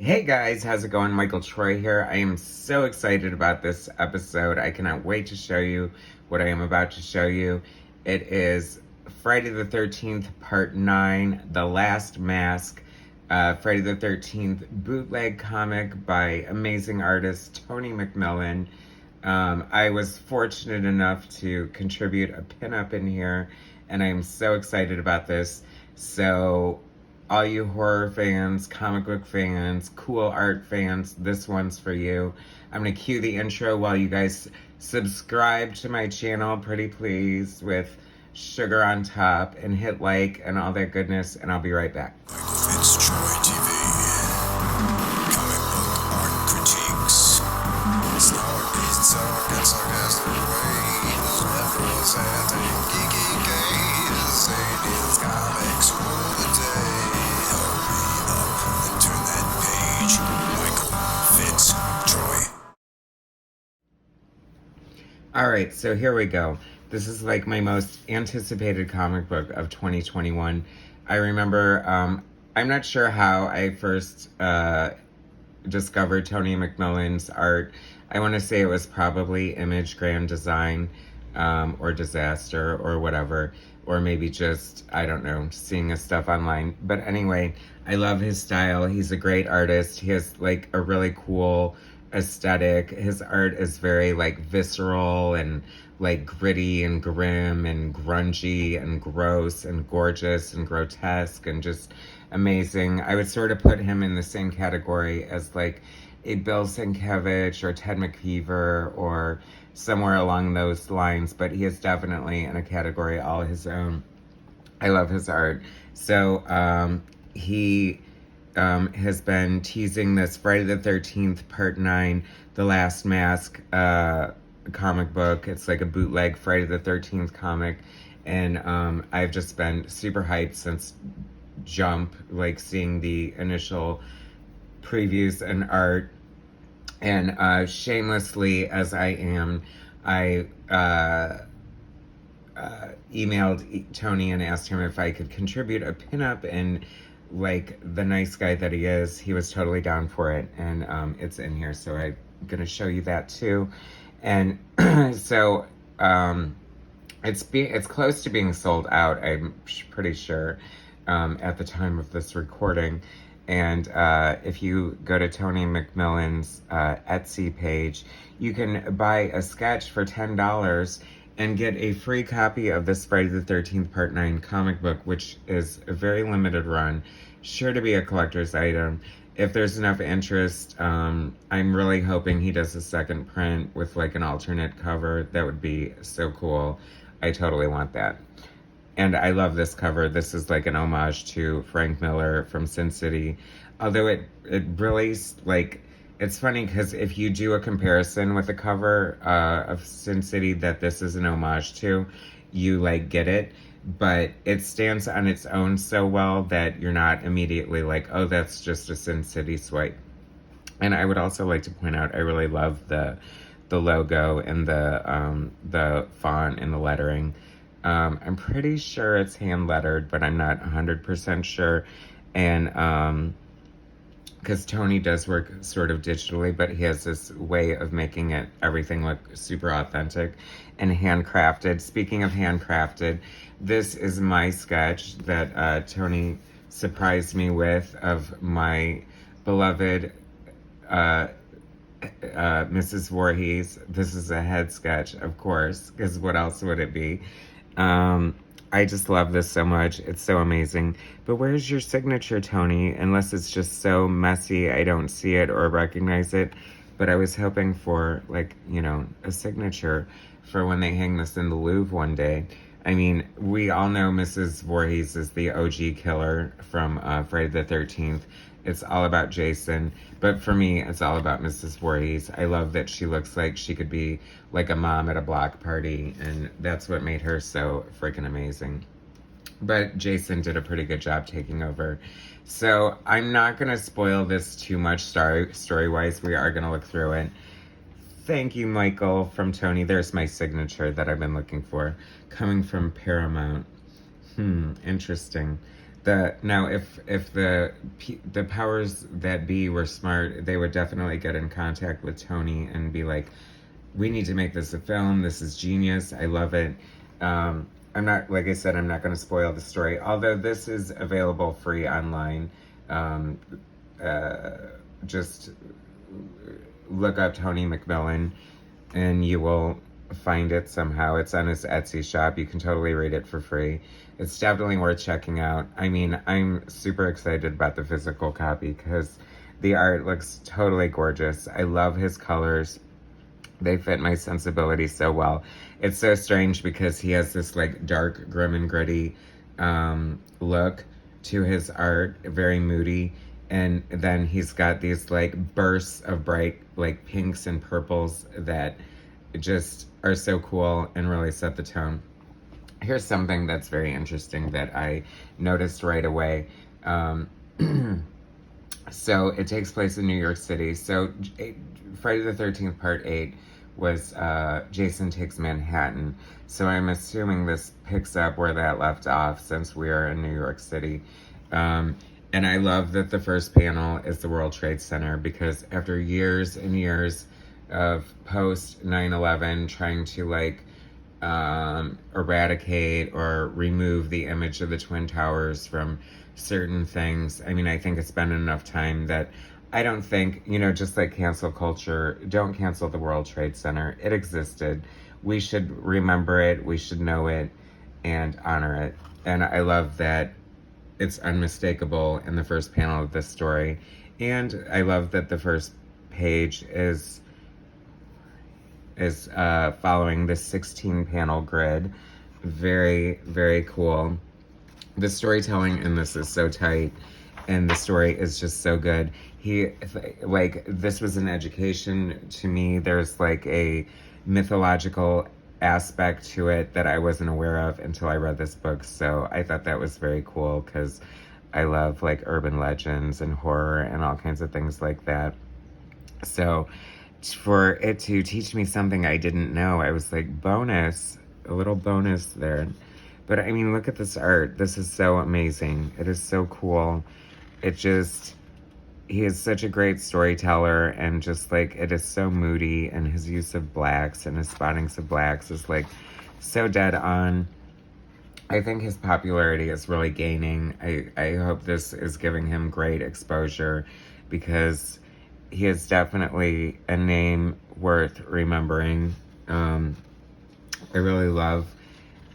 Hey guys, how's it going? Michael Troy here. I am so excited about this episode. I cannot wait to show you what I am about to show you. It is Friday the 13th, Part 9, The Last Mask, Friday the 13th bootleg comic by amazing artist Tony McMillen. I was fortunate enough to contribute a pinup in here, and I am so excited about this. So all you horror fans, comic book fans, cool art fans, this one's for you. I'm gonna cue the intro while you guys subscribe to my channel, pretty please, with sugar on top, and hit like and all that goodness, and I'll be right back. MichaelFitzTroytv, comic book art critiques, snark, talk, and sarcastic ways, levels and geeky gaze, Sadie's comics rule the day. Hurry up and turn that page, MichaelFitzTroy. Alright, so here we go. This is like my most anticipated comic book of 2021. I remember, I'm not sure how I first discovered Tony McMillen's art. I want to say it was probably Image Grand Design, or Disaster, or whatever. Or maybe just, I don't know, seeing his stuff online. But anyway, I love his style. He's a great artist. He has like a really cool aesthetic. His art is very like visceral and like gritty and grim and grungy and gross and gorgeous and grotesque and just amazing. I would sort of put him in the same category as like a Bill Sienkiewicz or Ted McKeever or somewhere along those lines, but he is definitely in a category all his own. I love his art. So he has been teasing this Friday the 13th, Part 9, The Last Mask comic book. It's like a bootleg Friday the 13th comic. And I've just been super hyped since Jump, like seeing the initial previews and art. And shamelessly as I am, I emailed Tony and asked him if I could contribute a pinup, and like the nice guy that he is, he was totally down for it, and it's in here, so I'm gonna show you that too. And so it's close to being sold out, I'm pretty sure, at the time of this recording. And if you go to Tony McMillen's Etsy page, you can buy a sketch for $10 and get a free copy of this Friday the 13th Part 9 comic book, which is a very limited run, sure to be a collector's item. If there's enough interest, I'm really hoping he does a second print with like an alternate cover. That would be so cool. I totally want that. And I love this cover. This is like an homage to Frank Miller from Sin City. Although it really, like, it's funny because if you do a comparison with the cover of Sin City that this is an homage to, you like get it. But it stands on its own so well that you're not immediately like, oh, that's just a Sin City swipe. And I would also like to point out, I really love the logo and the font and the lettering. I'm pretty sure it's hand lettered, but I'm not 100% sure. And because Tony does work sort of digitally, but he has this way of making everything look super authentic and handcrafted. Speaking of handcrafted, this is my sketch that Tony surprised me with of my beloved Mrs. Voorhees. This is a head sketch, of course, because what else would it be? I just love this so much. It's so amazing. But where's your signature, Tony? Unless it's just so messy, I don't see it or recognize it. But I was hoping for, like, you know, a signature for when they hang this in the Louvre one day. I mean, we all know Mrs. Voorhees is the OG killer from Friday the 13th. It's all about Jason, but for me, it's all about Mrs. Voorhees. I love that she looks like she could be like a mom at a block party, and that's what made her so freaking amazing. But Jason did a pretty good job taking over. So I'm not going to spoil this too much story-wise. We are going to look through it. Thank you, Michael, from Tony. There's my signature that I've been looking for, coming from Paramount. Interesting. Now if the powers that be were smart, they would definitely get in contact with Tony and be like, we need to make this a film. This is genius. I love it. I'm not, like I said, I'm not going to spoil the story, although this is available free online. Just look up Tony McMillen and you will find it somehow. It's on his Etsy shop. You can totally read it for free. It's definitely worth checking out. I mean, I'm super excited about the physical copy because the art looks totally gorgeous. I love his colors. They fit my sensibilities so well. It's so strange because he has this like dark, grim and gritty look to his art, very moody. And then he's got these like bursts of bright like pinks and purples that just are so cool and really set the tone. Here's something that's very interesting that I noticed right away. So it takes place in New York City. So Friday the 13th Part 8 was Jason Takes Manhattan. So I'm assuming this picks up where that left off since we are in New York City. And I love that the first panel is the World Trade Center because after years and years of post 9/11 trying to like eradicate or remove the image of the Twin Towers from certain things, I mean, I think it's been enough time that I don't think, just like cancel culture, don't cancel the World Trade Center. It existed. We should remember it. We should know it and honor it. And I love that it's unmistakable in the first panel of this story. And I love that the first page is following this 16 panel grid. Very, very cool. The storytelling in this is so tight and the story is just so good. This was an education to me. There's like a mythological aspect to it that I wasn't aware of until I read this book. So I thought that was very cool because I love like urban legends and horror and all kinds of things like that. So for it to teach me something I didn't know, I was like, a little bonus there. But I mean, look at this art. This is so amazing. It is so cool. He is such a great storyteller, and just like, it is so moody, and his use of blacks and his spottings of blacks is like so dead on. I think his popularity is really gaining. I hope this is giving him great exposure because he is definitely a name worth remembering. I really love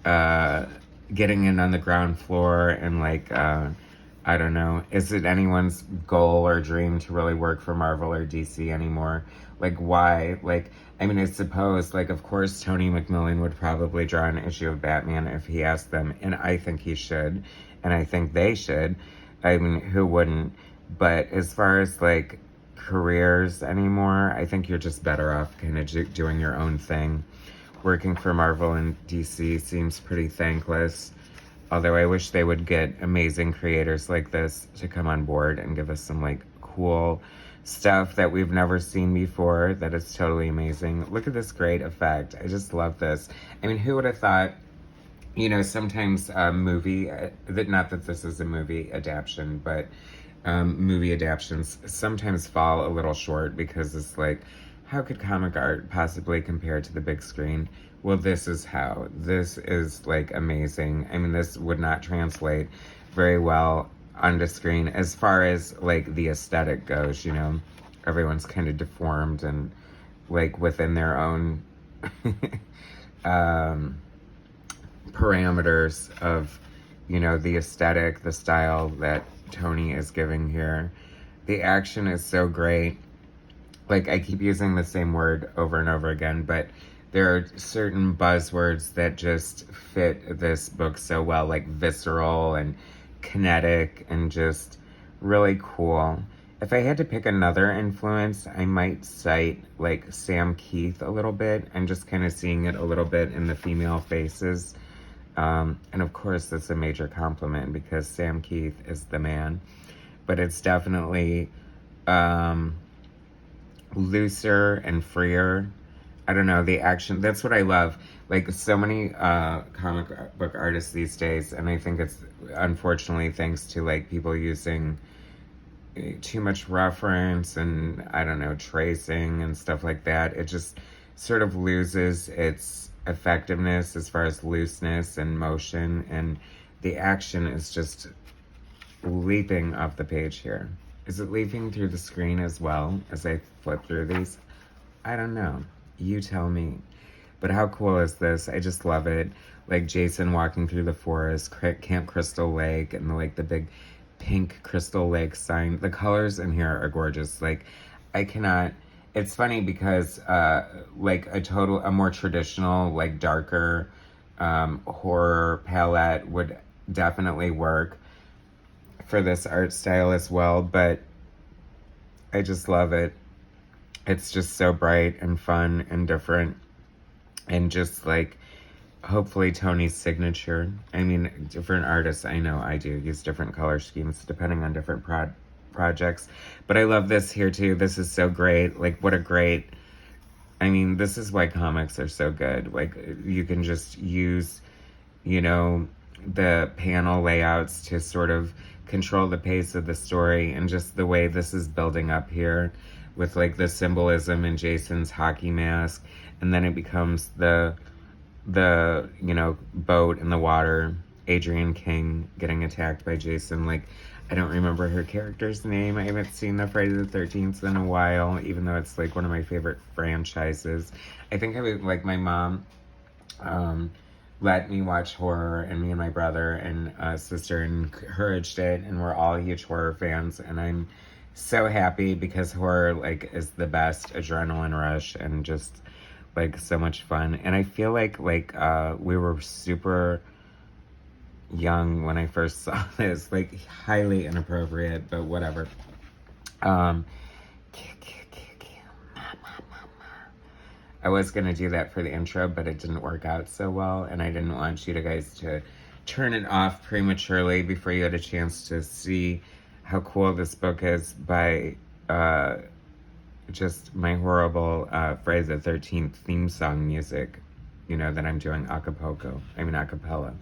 getting in on the ground floor and like, I don't know, is it anyone's goal or dream to really work for Marvel or DC anymore? Like, why? Like, I mean, I suppose, like, of course, Tony McMillen would probably draw an issue of Batman if he asked them, and I think he should, and I think they should. I mean, who wouldn't? But as far as, like, careers anymore, I think you're just better off kind of doing your own thing. Working for Marvel and DC seems pretty thankless. Although I wish they would get amazing creators like this to come on board and give us some like cool stuff that we've never seen before that is totally amazing. Look at this great effect. I just love this. I mean, who would have thought, sometimes movie, not that this is a movie adaptation, but movie adaptations sometimes fall a little short because it's like, how could comic art possibly compare to the big screen? Well, this is how. This is like amazing. I mean, this would not translate very well onto screen as far as like the aesthetic goes, everyone's kind of deformed and like within their own parameters of, the aesthetic, the style that Tony is giving here. The action is so great. Like, I keep using the same word over and over again, but there are certain buzzwords that just fit this book so well, like visceral and kinetic and just really cool. If I had to pick another influence, I might cite like Sam Keith a little bit and just kind of seeing it a little bit in the female faces. And of course, that's a major compliment because Sam Keith is the man. But it's definitely looser and freer. I don't know, the action. That's what I love. Like, so many comic book artists these days, and I think it's unfortunately thanks to like people using too much reference and I don't know, tracing and stuff like that. It just sort of loses its effectiveness as far as looseness and motion, and the action is just leaping off the page here. Is it leaping through the screen as well as I flip through these? I don't know. You tell me. But how cool is this? I just love it. Like Jason walking through the forest, Camp Crystal Lake, and like the big pink Crystal Lake sign. The colors in here are gorgeous. Like, I cannot. It's funny because like a more traditional, like darker horror palette would definitely work for this art style as well, but I just love it. It's just so bright and fun and different, and just like hopefully Tony's signature. I mean, different artists, I know I do use different color schemes depending on different projects, but I love this here too. This is so great. Like, what a great, I mean, this is why comics are so good. Like, you can just use, you know, the panel layouts to sort of control the pace of the story, and just the way this is building up here with like the symbolism in Jason's hockey mask, and then it becomes the you know, boat in the water, Adrienne King getting attacked by Jason. Like, I don't remember her character's name. I haven't seen the Friday the 13th in a while, even though it's like one of my favorite franchises. I think I would, like, my mom let me watch horror, and me and my brother and sister encouraged it, and we're all huge horror fans, and I'm so happy because horror, like, is the best adrenaline rush and just like so much fun. And I feel like we were super young when I first saw this, like highly inappropriate, but whatever. I was gonna do that for the intro, but it didn't work out so well, and I didn't want you guys to turn it off prematurely before you had a chance to see how cool this book is by just my horrible Friday the 13th theme song music, you know, that I'm doing a cappella.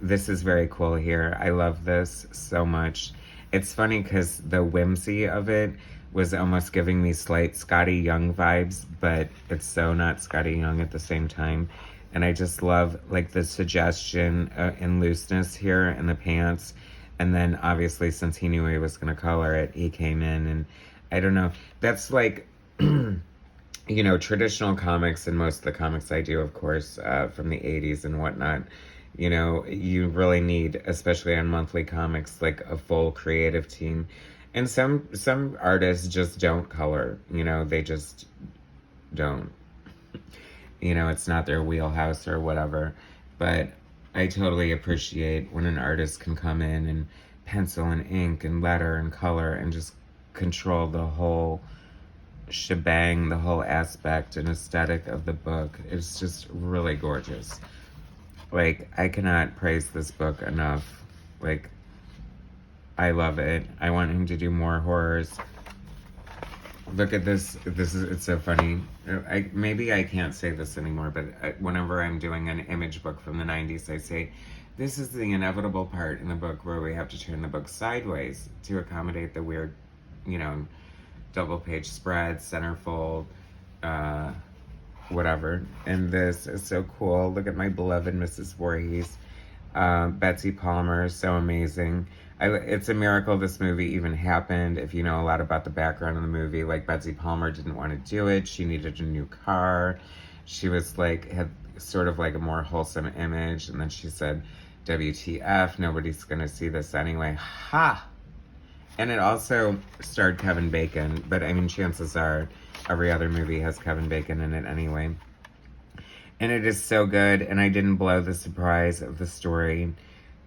This is very cool here. I love this so much. It's funny because the whimsy of it was almost giving me slight Scotty Young vibes, but it's so not Scotty Young at the same time. And I just love like the suggestion and looseness here in the pants. And then obviously, since he knew he was going to color it, he came in, and I don't know. That's like, you know, traditional comics, and most of the comics I do, of course, from the 80s and whatnot. You know, you really need, especially on monthly comics, like a full creative team. And some artists just don't color. You know, they just don't. You know, it's not their wheelhouse or whatever. But I totally appreciate when an artist can come in and pencil and ink and letter and color and just control the whole shebang, the whole aspect and aesthetic of the book. It's just really gorgeous. Like, I cannot praise this book enough. Like, I love it. I want him to do more horrors. Look at this. It's so funny. Maybe I can't say this anymore, but whenever I'm doing an image book from the 90s, I say, this is the inevitable part in the book where we have to turn the book sideways to accommodate the weird, you know, double page spread, centerfold, whatever. And this is so cool. Look at my beloved Mrs. Voorhees. Betsy Palmer, so amazing. It's a miracle this movie even happened. If you know a lot about the background of the movie, like Betsy Palmer didn't want to do it. She needed a new car. She was like, had sort of like a more wholesome image. And then she said, WTF, nobody's going to see this anyway. Ha! And it also starred Kevin Bacon. But I mean, chances are every other movie has Kevin Bacon in it anyway. And it is so good. And I didn't blow the surprise of the story.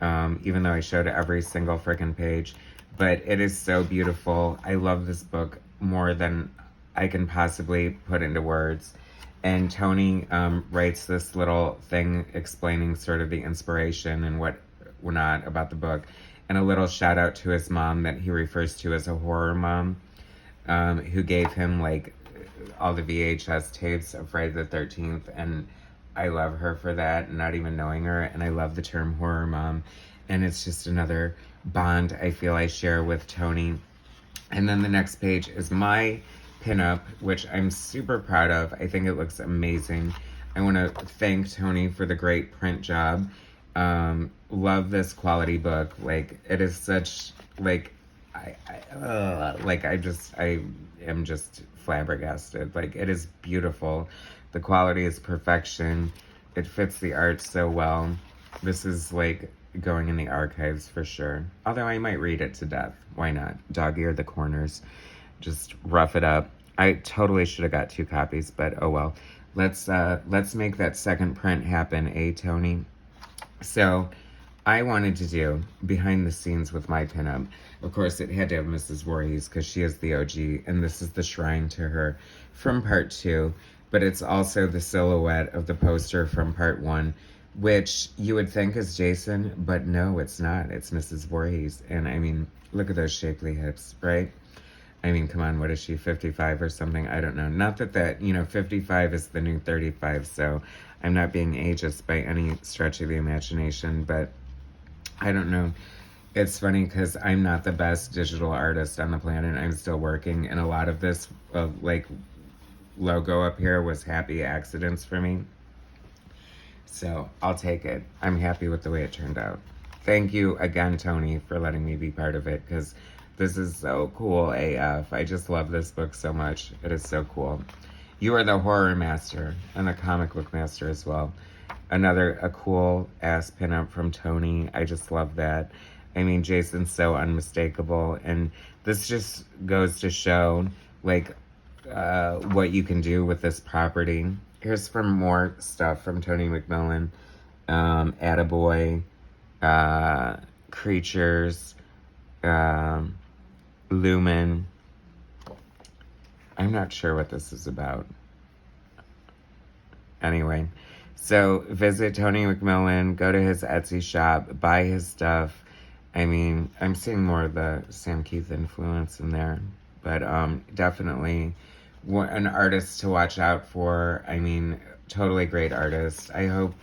Even though I showed every single freaking page, but it is so beautiful. I love this book more than I can possibly put into words. And Tony writes this little thing explaining sort of the inspiration and what not about the book, and a little shout out to his mom that he refers to as a horror mom, who gave him like all the VHS tapes of Friday the 13th, and I love her for that, not even knowing her, and I love the term horror mom, and it's just another bond I feel I share with Tony. And then the next page is my pinup, which I'm super proud of. I think it looks amazing. I want to thank Tony for the great print job. Love this quality book. Like, it is such, like, I am just flabbergasted. Like, it is beautiful. The quality is perfection. It fits the art so well. This is like going in the archives for sure. Although I might read it to death. Why not? Dog-ear the corners. Just rough it up. I totally should have got 2 copies, but oh well. Let's make that second print happen, Tony? So, I wanted to do behind the scenes with my pinup. Of course, it had to have Mrs. Voorhees because she is the OG, and this is the shrine to her from part 2. But it's also the silhouette of the poster from part 1, which you would think is Jason, but no, it's not. It's Mrs. Voorhees. And I mean, look at those shapely hips, right? I mean, come on, what is she, 55 or something? I don't know. Not that, 55 is the new 35, so I'm not being ageist by any stretch of the imagination, but I don't know. It's funny because I'm not the best digital artist on the planet. I'm still working, and a lot of this, logo up here was happy accidents for me. So I'll take it. I'm happy with the way it turned out. Thank you again, Tony, for letting me be part of it, because this is so cool AF. I just love this book so much. It is so cool. You are the horror master and the comic book master as well. A cool ass pinup from Tony. I just love that. I mean, Jason's so unmistakable, and this just goes to show, like, what you can do with this property. Here's some more stuff from Tony McMillen. Attaboy, Creatures, Lumen. I'm not sure what this is about. Anyway, so visit Tony McMillen, go to his Etsy shop, buy his stuff. I mean, I'm seeing more of the Sam Keith influence in there, but definitely an artist to watch out for. I mean, totally great artist. I hope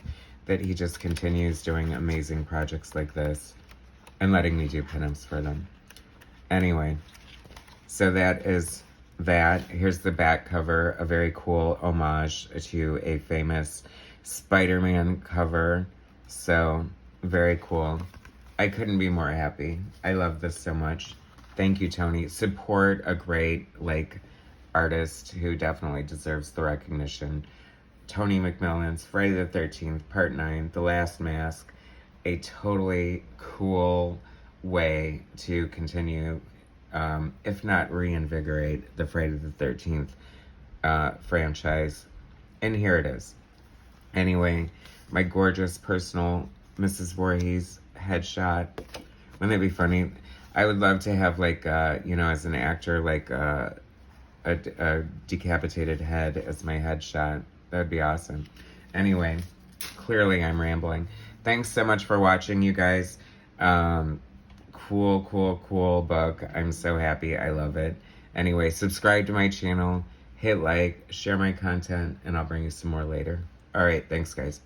that he just continues doing amazing projects like this and letting me do pinups for them. Anyway, so that is that. Here's the back cover, a very cool homage to a famous Spider-Man cover. So, very cool. I couldn't be more happy. I love this so much. Thank you, Tony. Support a great, artist who definitely deserves the recognition. Tony McMillen's Friday the 13th, Part 9, The Last Mask. A totally cool way to continue, if not reinvigorate, the Friday the 13th franchise. And here it is. Anyway, my gorgeous personal Mrs. Voorhees headshot. Wouldn't that be funny? I would love to have, as an actor, a decapitated head as my headshot. That would be awesome. Anyway, clearly I'm rambling. Thanks so much for watching, you guys. Cool book. I'm so happy. I love it. Anyway, subscribe to my channel, hit like, share my content, and I'll bring you some more later. All right, thanks, guys.